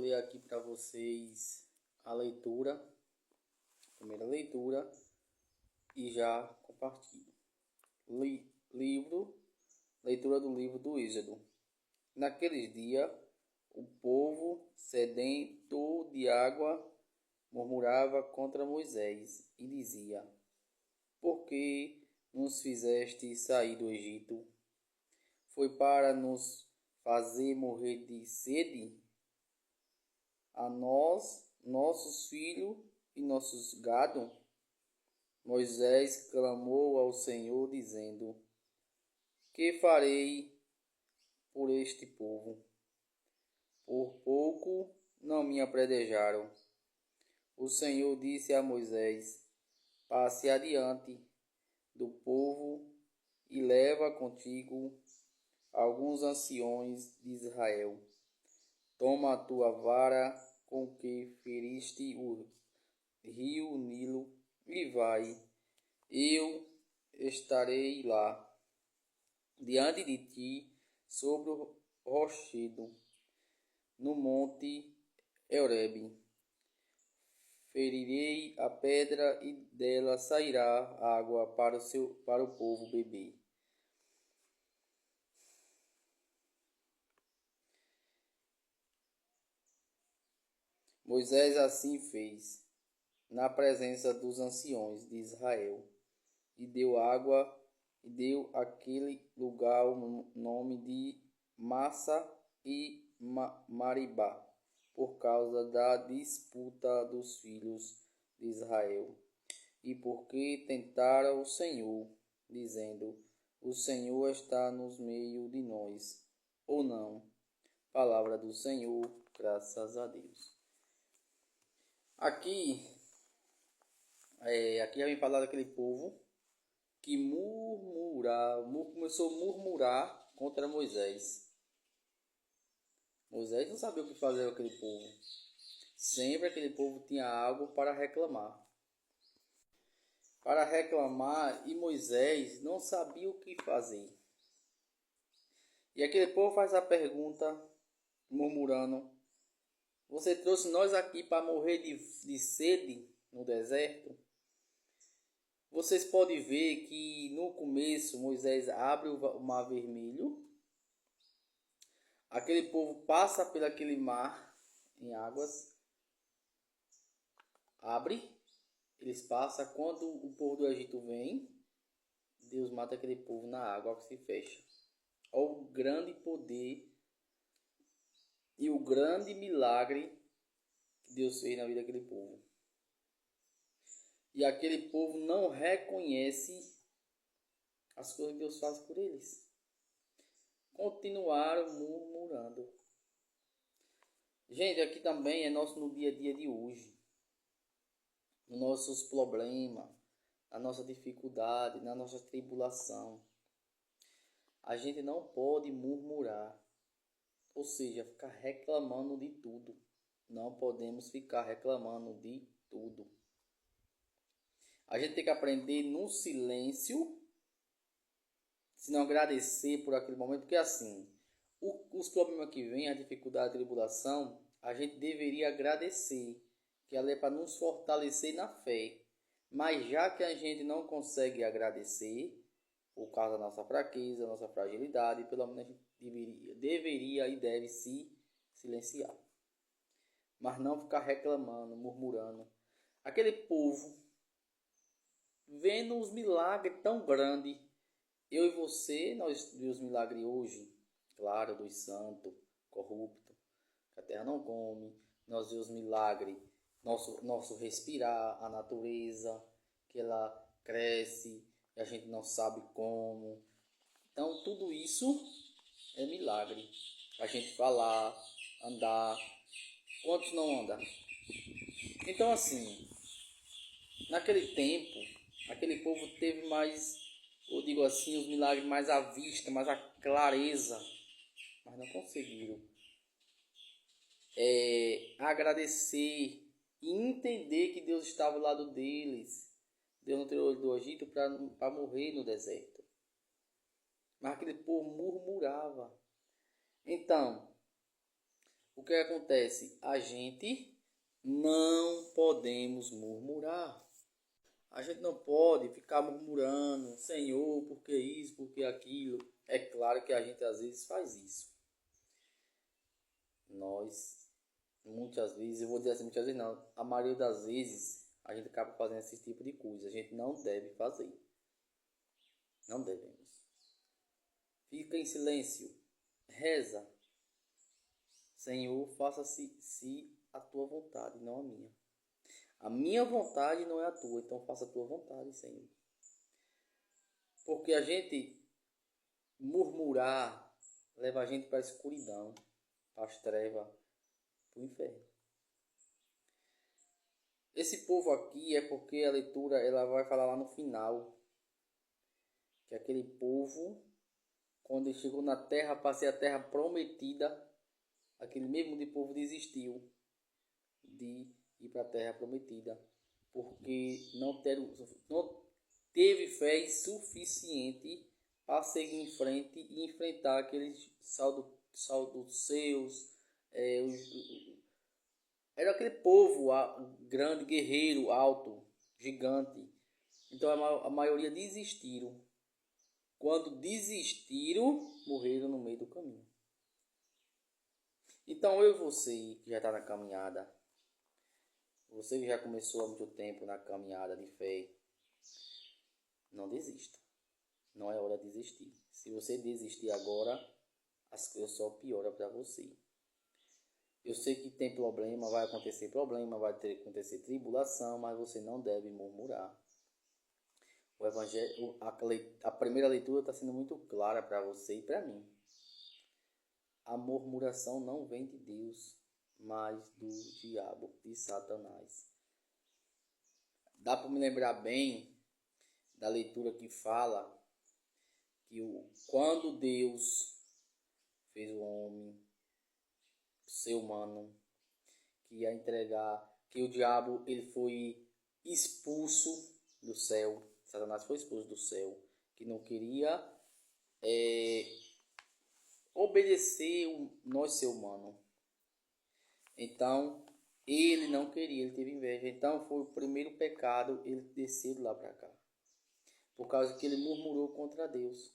ler aqui para vocês a leitura, a primeira leitura, e já compartilho. Leitura do livro do Êxodo. Naqueles dias, o povo, sedento de água, murmurava contra Moisés e dizia: Por que nos fizeste sair do Egito? Foi para nos fazer morrer de sede? A nós, nossos filhos e nossos gado? Moisés clamou ao Senhor, dizendo: Que farei por este povo? Por pouco não me apredejaram. O Senhor disse a Moisés: Passe adiante do povo e leva contigo alguns anciões de Israel. Toma a tua vara com que feriste o rio Nilo e vai. Eu estarei lá, diante de ti, sobre o rochedo, no monte Horebe. Ferirei a pedra e dela sairá água para o povo beber. Moisés assim fez, na presença dos anciões de Israel, e deu àquele lugar o nome de Massa e Maribá, por causa da disputa dos filhos de Israel, e porque tentaram o Senhor, dizendo: O Senhor está nos meio de nós, ou não. Palavra do Senhor, graças a Deus. Aqui já vem falar daquele povo que começou a murmurar contra Moisés. Moisés não sabia o que fazer com aquele povo. Sempre aquele povo tinha algo para reclamar. E Moisés não sabia o que fazer. E aquele povo faz a pergunta, murmurando: Você trouxe nós aqui para morrer de sede no deserto? Vocês podem ver que no começo Moisés abre o mar vermelho. Aquele povo passa por aquele mar em águas. Abre. Eles passam. Quando o povo do Egito vem, Deus mata aquele povo na água que se fecha. Olha o grande poder e o grande milagre que Deus fez na vida daquele povo. E aquele povo não reconhece as coisas que Deus faz por eles. Continuaram murmurando. Gente, aqui também é nosso no dia a dia de hoje. Nos nossos problemas, na nossa dificuldade, na nossa tribulação. A gente não pode murmurar. Ou seja, ficar reclamando de tudo. Não podemos ficar reclamando de tudo. A gente tem que aprender no silêncio, se não agradecer por aquele momento, porque assim, os problemas que vêm, a dificuldade, a tribulação, a gente deveria agradecer, que ela é para nos fortalecer na fé. Mas já que a gente não consegue agradecer, por causa da nossa fraqueza, nossa fragilidade, pelo menos a gente deveria e deve se silenciar. Mas não ficar reclamando, murmurando. Aquele povo, vendo os milagres tão grandes, eu e você, nós vemos milagres hoje, claro, dos santos, corruptos, que a terra não come, nós vemos milagres, nosso respirar, a natureza, que ela cresce, e a gente não sabe como. Então, tudo isso é milagre. A gente falar, andar, quantos não andam? Então, assim, naquele tempo, aquele povo teve mais, eu digo assim, os milagres mais à vista, mais à clareza, mas não conseguiram agradecer e entender que Deus estava ao lado deles. Deus não tirou do Egito para morrer no deserto. Mas aquele povo murmurava. Então, o que acontece? A gente não podemos murmurar. A gente não pode ficar murmurando, Senhor, por que isso, por que aquilo. É claro que a gente às vezes faz isso. Nós, muitas vezes, eu vou dizer assim, muitas vezes não, a maioria das vezes a gente acaba fazendo esse tipo de coisa. A gente não deve fazer. Não devemos. Fica em silêncio. Reza. Senhor, faça-se a tua vontade, não a minha. A minha vontade não é a tua, então faça a tua vontade, Senhor. Porque a gente murmurar leva a gente para a escuridão, para as trevas, para o inferno. Esse povo aqui é porque a leitura ela vai falar lá no final que aquele povo, quando ele chegou na terra, para ser a terra prometida, aquele mesmo de povo desistiu de ir para a terra prometida, porque não teve fé suficiente para seguir em frente e enfrentar aqueles saduceus. Era aquele povo grande, guerreiro, alto, gigante. Então a maioria desistiram. Quando desistiram, morreram no meio do caminho. Então eu e você que já está na caminhada, você que já começou há muito tempo na caminhada de fé, não desista. Não é hora de desistir. Se você desistir agora, as coisas só pioram para você. Eu sei que tem problema, vai acontecer problema, vai ter que acontecer tribulação, mas você não deve murmurar. O evangelho, a primeira leitura está sendo muito clara para você e para mim. A murmuração não vem de Deus, mas do diabo, de Satanás. Dá para me lembrar bem da leitura que fala que quando Deus fez o homem, o ser humano, que ia entregar, que o diabo ele foi expulso do céu, Satanás foi expulso do céu, que não queria obedecer nós ser humano. Então ele não queria, ele teve inveja. Então foi o primeiro pecado, ele desceu lá para cá, por causa que ele murmurou contra Deus.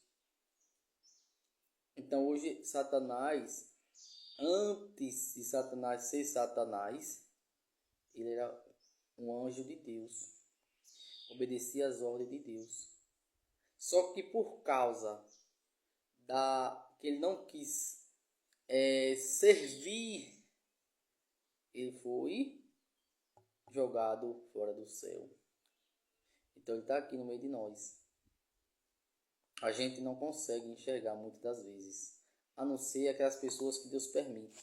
Então hoje Satanás, antes de Satanás ser Satanás, ele era um anjo de Deus, obedecia às ordens de Deus. Só que por causa que ele não quis servir, ele foi jogado fora do céu. Então ele está aqui no meio de nós. A gente não consegue enxergar muitas das vezes, a não ser aquelas pessoas que Deus permite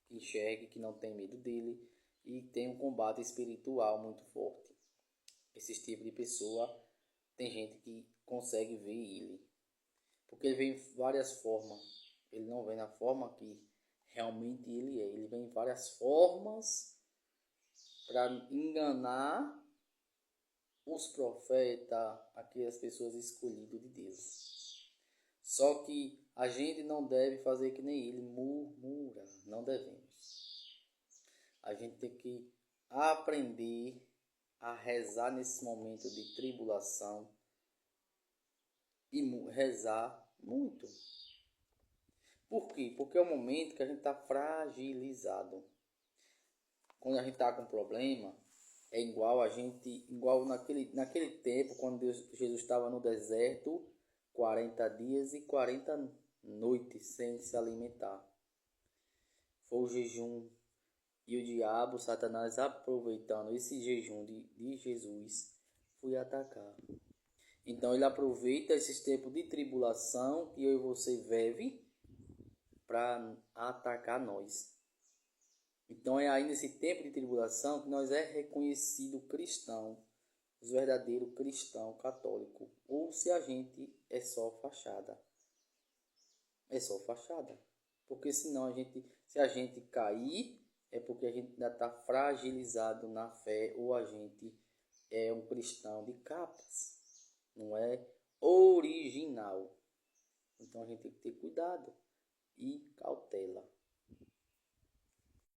que enxergue, que não tem medo dele e tem um combate espiritual muito forte. Esse tipo de pessoa, tem gente que consegue ver ele, porque ele vem em várias formas. Ele não vem na forma que realmente ele é. Ele vem em várias formas para enganar os profetas, aquelas pessoas escolhidas de Deus. Só que a gente não deve fazer que nem ele, murmurar. Não devemos. A gente tem que aprender a rezar nesse momento de tribulação e rezar muito. Por quê? Porque é o momento que a gente está fragilizado. Quando a gente está com problema, é igual naquele tempo, quando Jesus estava no deserto, 40 dias e 40 noites sem se alimentar. Foi o jejum. E o diabo, Satanás, aproveitando esse jejum de Jesus, foi atacar. Então ele aproveita esses tempos de tribulação que eu e você vive para atacar nós. Então é aí nesse tempo de tribulação que nós é reconhecido cristão, os verdadeiros cristão católico. Ou se a gente é só fachada. É só fachada. Porque senão se a gente cair, é porque a gente ainda está fragilizado na fé, ou a gente é um cristão de capas, não é original. Então a gente tem que ter cuidado e cautela.